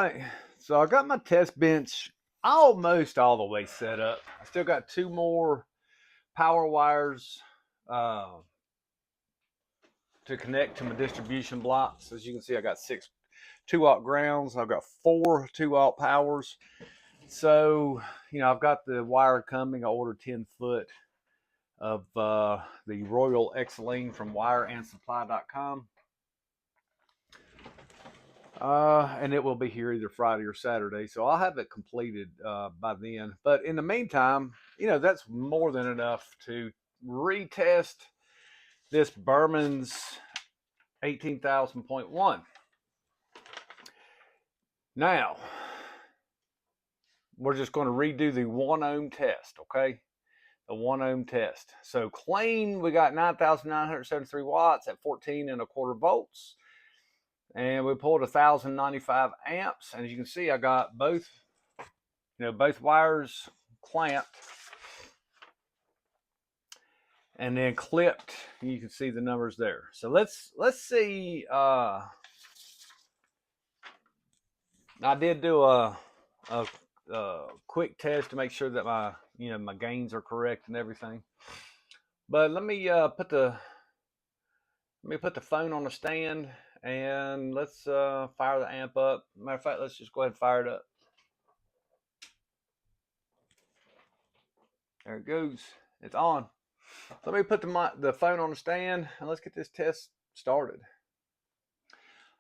right, so I got my test bench almost all the way set up. I still got two more power wires uh, to connect to my distribution blocks. As you can see, I got 6 2-aught grounds. I've got 4 2-aught powers. So, I've got the wire coming. I ordered 10 foot of the Royal X-Lane from wireandsupply.com. And it will be here either Friday or Saturday. So I'll have it completed by then. But in the meantime, that's more than enough to retest this Bermans 18,000.1. Now, we're just going to redo the 1 ohm test, okay? The 1 ohm test. So clean, we got 9,973 watts at 14.25 volts. And we pulled 1,095 amps. And as you can see, I got both wires clamped and then clipped. You can see the numbers there. So let's see. I did do a quick test to make sure that my gains are correct and everything. But let me put the phone on the stand and let's fire the amp up. Matter of fact, let's just go ahead and fire it up. There it goes. It's on. So let me put the phone on the stand and let's get this test started.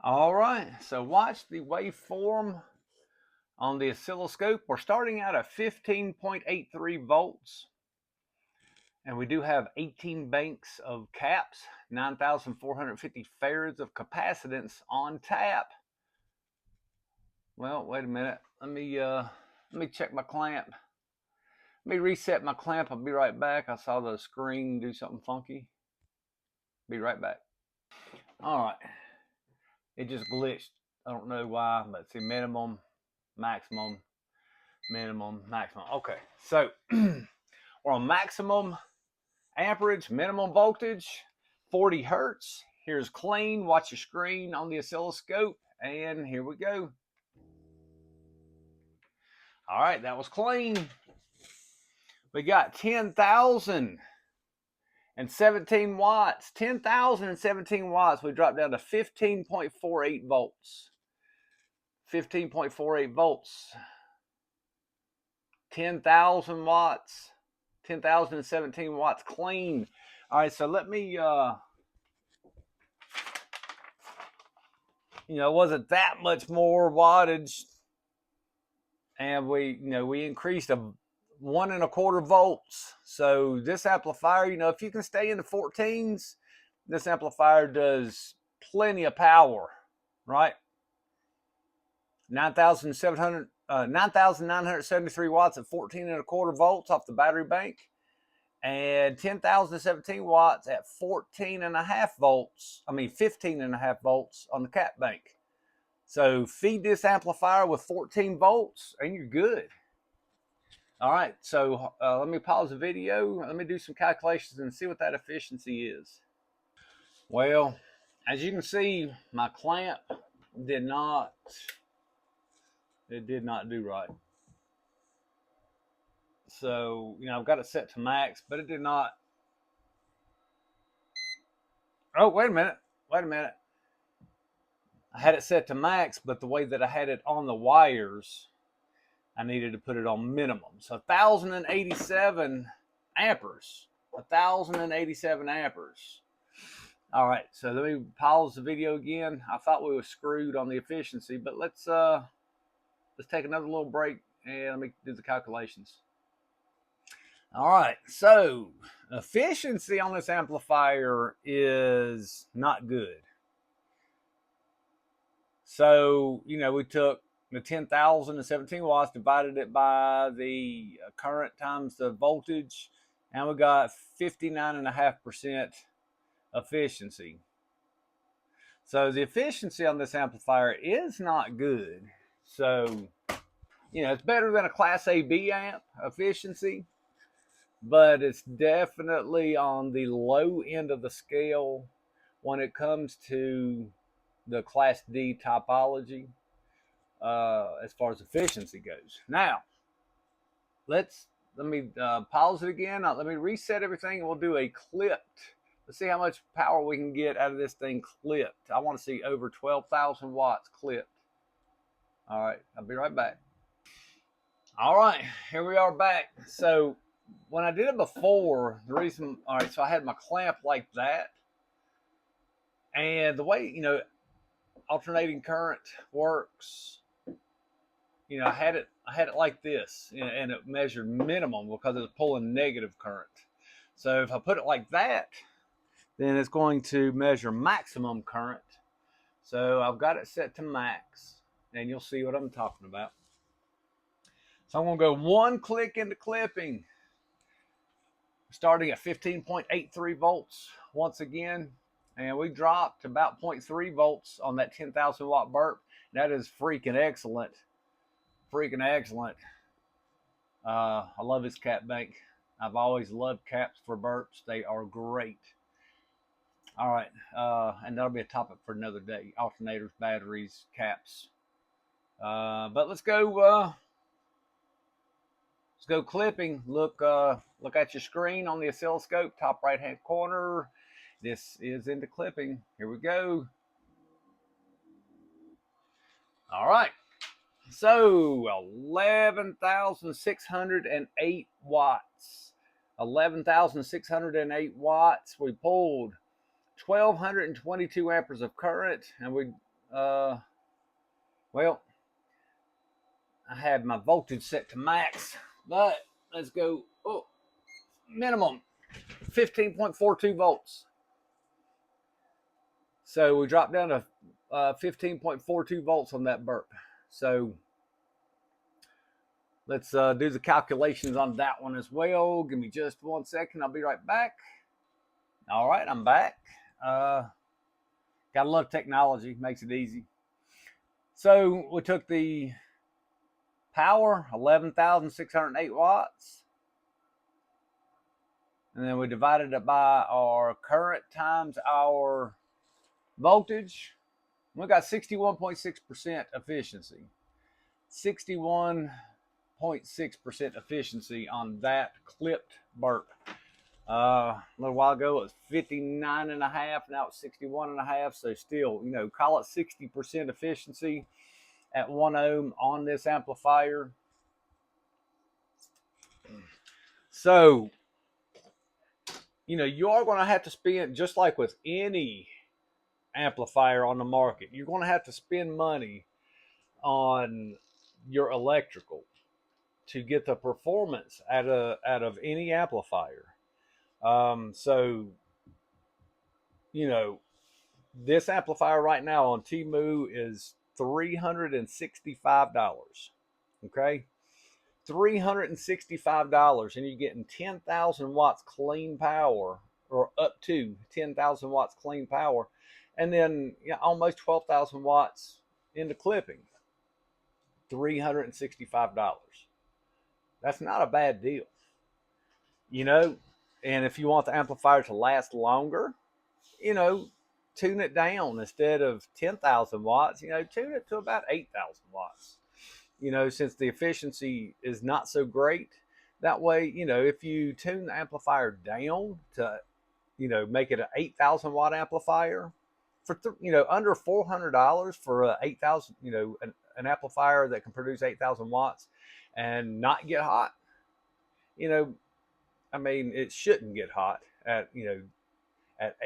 All right, so watch the waveform on the oscilloscope. We're starting out at 15.83 volts. And we do have 18 banks of caps, 9,450 farads of capacitance on tap. Well, wait a minute. Let me check my clamp. Let me reset my clamp. I'll be right back. I saw the screen do something funky. Be right back. All right. It just glitched. I don't know why, but see, minimum, maximum, minimum, maximum. Okay, so we're on maximum amperage, minimum voltage, 40 hertz. Here's clean. Watch your screen on the oscilloscope, and here we go. All right, that was clean. We got 10,017 watts. 10,017 watts. We dropped down to 15.48 volts. 15.48 volts. 10,000 watts. 10,017 watts clean. All right, so let me, it wasn't that much more wattage. And we increased 1.25 volts. So this amplifier, if you can stay in the 14s, this amplifier does plenty of power, right? 9,973 watts at 14.25 volts off the battery bank, and 10,017 watts at 14.5 volts. 15.5 volts on the cap bank. So feed this amplifier with 14 volts and you're good. All right, so let me pause the video. Let me do some calculations and see what that efficiency is. Well, as you can see, my clamp did not do right. So, I've got it set to max, but it did not. Oh, wait a minute. I had it set to max, but the way that I had it on the wires, I needed to put it on minimum. So 1,087 amperes. 1,087 amperes. All right, so let me pause the video again. I thought we were screwed on the efficiency, but let's take another little break and let me do the calculations. All right, so efficiency on this amplifier is not good. So, we took the 10,017 watts, divided it by the current times the voltage, and we got 59.5% efficiency. So the efficiency on this amplifier is not good. So, it's better than a Class A/B amp efficiency, but it's definitely on the low end of the scale when it comes to the Class D topology. as far as efficiency goes. Now, let me pause it again. Let me reset everything, and we'll do a clipped. Let's see how much power we can get out of this thing clipped. I want to see over 12,000 watts clipped. All right, I'll be right back. All right, here we are back. So when I did it before, the reason, all right, so I had my clamp like that. And the way, alternating current works, I had it like this, and it measured minimum because it was pulling negative current. So if I put it like that, then it's going to measure maximum current. So I've got it set to max, and you'll see what I'm talking about. So I'm going to go one click into clipping, starting at 15.83 volts once again. And we dropped about 0.3 volts on that 10,000 watt burp. That is freaking excellent. Freaking excellent. I love this cap bank. I've always loved caps for burps. They are great. All right. And that'll be a topic for another day. Alternators, batteries, caps. But let's go clipping. Look at your screen on the oscilloscope, top right hand corner. This is into clipping. Here we go. All right. So 11,608 watts. 11,608 watts. We pulled 1,222 amperes of current, and we well, I had my voltage set to max, but let's go minimum 15.42 volts. So we dropped down to 15.42 volts on that burp. So let's do the calculations on that one as well. Give me just 1 second. I'll be right back. All right, I'm back. Gotta love technology. Makes it easy. So we took the power, 11,608 watts. And then we divided it by our current times our voltage. We got 61.6% efficiency. 61.6% efficiency on that clipped burp. A little while ago it was 59.5. Now it's 61.5. So still, call it 60% efficiency at 1 ohm on this amplifier. So, you are going to have to spend, just like with any amplifier on the market, you're going to have to spend money on your electrical to get the performance out of any amplifier. So, this amplifier right now on Temu is $365. Okay, $365, and you're getting 10,000 watts clean power, or up to 10,000 watts clean power, and then almost 12,000 watts into clipping. $365. That's not a bad deal, And if you want the amplifier to last longer, tune it down. Instead of 10,000 watts, tune it to about 8,000 watts. Since the efficiency is not so great. That way, if you tune the amplifier down to, make it an 8,000 watt amplifier for, under $400 for a 8,000, an amplifier that can produce 8,000 watts and not get hot. It shouldn't get hot at, at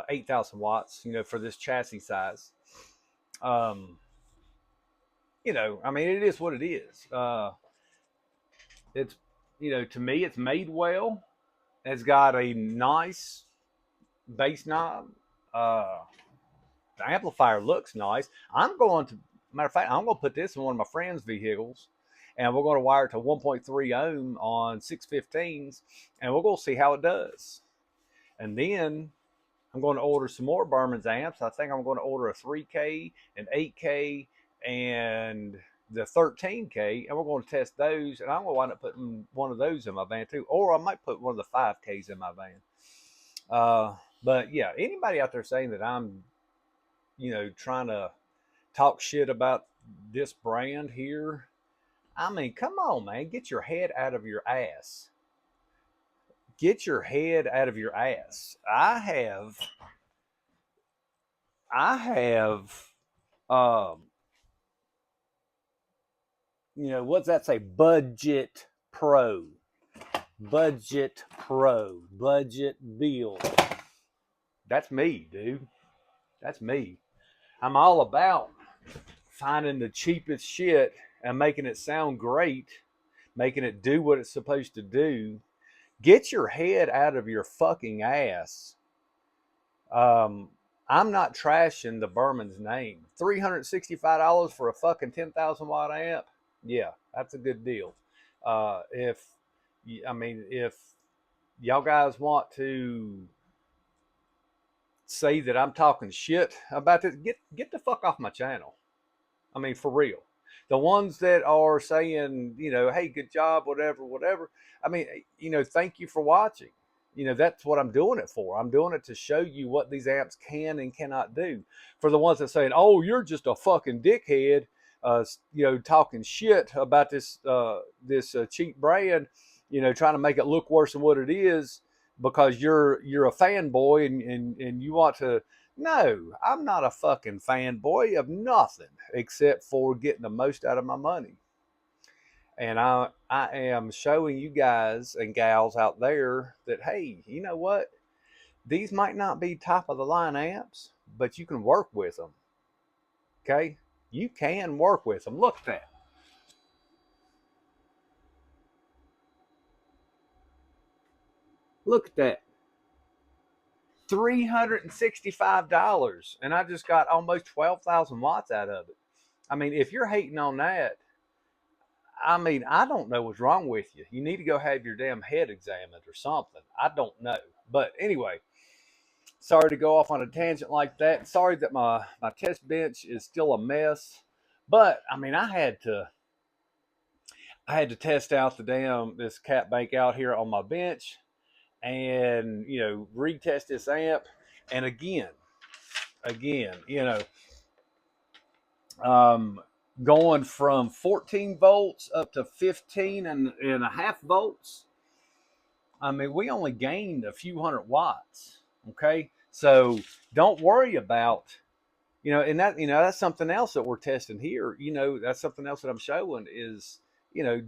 8,000 watts, for this chassis size. It is what it is. It's, to me, it's made well. It's got a nice bass knob. The amplifier looks nice. Matter of fact, I'm going to put this in one of my friend's vehicles, and we're going to wire it to 1.3 ohm on 615s, and we're going to see how it does. And then I'm going to order some more Bermans amps. I think I'm going to order a 3K, an 8K, and the 13K, and we're going to test those, and I'm going to wind up putting one of those in my van too, or I might put one of the 5Ks in my van. But yeah, anybody out there saying that I'm, trying to talk shit about this brand here. I mean, come on, man, get your head out of your ass. Get your head out of your ass. I have, um, what's that say? Budget Pro, budget build. That's me, dude. That's me. I'm all about finding the cheapest shit and making it sound great, making it do what it's supposed to do. Get your head out of your fucking ass. Um, I'm not trashing the Bermans name. $365 for a fucking 10,000 watt amp. Yeah, that's a good deal. If if y'all guys want to say that I'm talking shit about this, get the fuck off my channel. I mean, for real. The ones that are saying, hey, good job, whatever, whatever. I mean, thank you for watching. That's what I'm doing it for. I'm doing it to show you what these amps can and cannot do. For the ones that saying, oh, you're just a fucking dickhead, talking shit about this cheap brand, trying to make it look worse than what it is because you're a fanboy and you want to. No, I'm not a fucking fanboy of nothing except for getting the most out of my money. And I am showing you guys and gals out there that, hey, you know what? These might not be top of the line amps, but you can work with them. Okay? You can work with them. Look at that. Look at that. $365. And I just got almost 12,000 watts out of it. I mean, if you're hating on that, I mean, I don't know what's wrong with you. You need to go have your damn head examined or something. I don't know. But anyway, sorry to go off on a tangent like that. Sorry that my test bench is still a mess. But I mean, I had to test out this cat bank out here on my bench and retest this amp. And again, going from 14 volts up to 15 and a half volts. I mean, we only gained a few hundred watts. Okay. So don't worry about, and that's something else that we're testing here. That's something else that I'm showing is,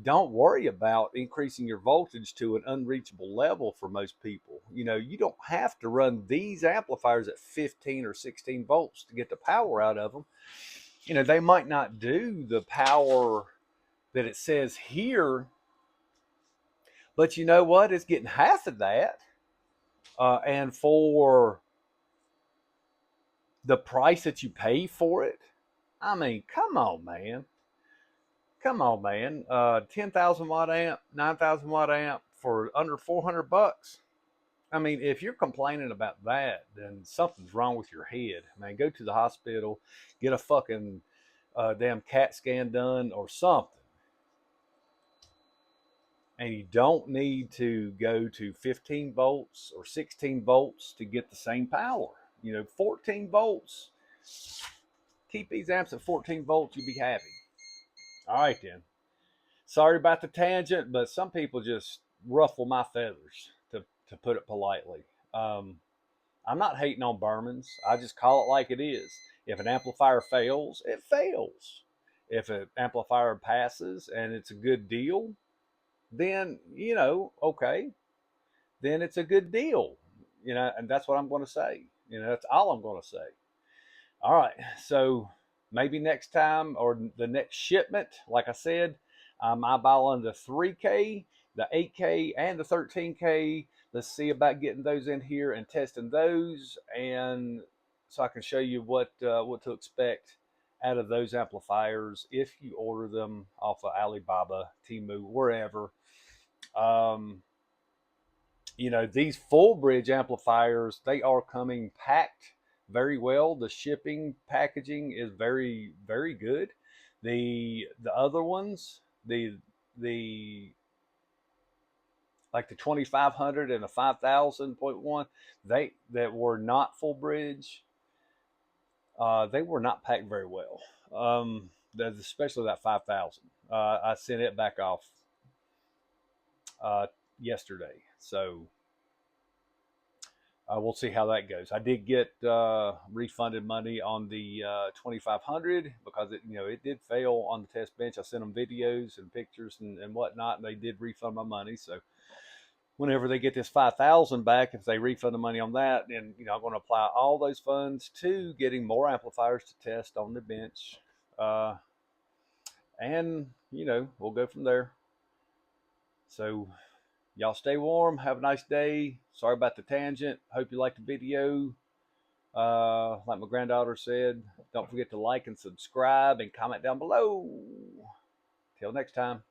don't worry about increasing your voltage to an unreachable level for most people. You don't have to run these amplifiers at 15 or 16 volts to get the power out of them. They might not do the power that it says here, but you know what? It's getting half of that. And for the price that you pay for it, I mean, come on, man. Come on, man. 10,000 watt amp, 9,000 watt amp for under $400. I mean, if you're complaining about that, then something's wrong with your head. Man, go to the hospital, get a fucking damn CAT scan done or something. And you don't need to go to 15 volts or 16 volts to get the same power. 14 volts. Keep these amps at 14 volts, you'll be happy. All right, then. Sorry about the tangent, but some people just ruffle my feathers, to put it politely. I'm not hating on Bermans. I just call it like it is. If an amplifier fails, it fails. If an amplifier passes and it's a good deal, then, okay, then it's a good deal. And that's what I'm going to say. That's all I'm going to say. All right. So maybe next time or the next shipment, like I said, I'm eyeballing the 3K, the 8K, and the 13K. Let's see about getting those in here and testing those, and so I can show you what to expect out of those amplifiers if you order them off of Alibaba, Temu, wherever. These full bridge amplifiers, they are coming packed very well. The shipping packaging is very, very good. The other ones, the like the 2500 and the 5000.1, that were not full bridge, they were not packed very well. especially that 5,000. I sent it back off yesterday, so we'll see how that goes. I did get refunded money on the 2,500 because it did fail on the test bench. I sent them videos and pictures and whatnot, and they did refund my money. So whenever they get this 5,000 back, if they refund the money on that, then I'm going to apply all those funds to getting more amplifiers to test on the bench, and we'll go from there. So y'all stay warm. Have a nice day. Sorry about the tangent. Hope you liked the video. Like my granddaughter said, don't forget to like and subscribe and comment down below. Till next time.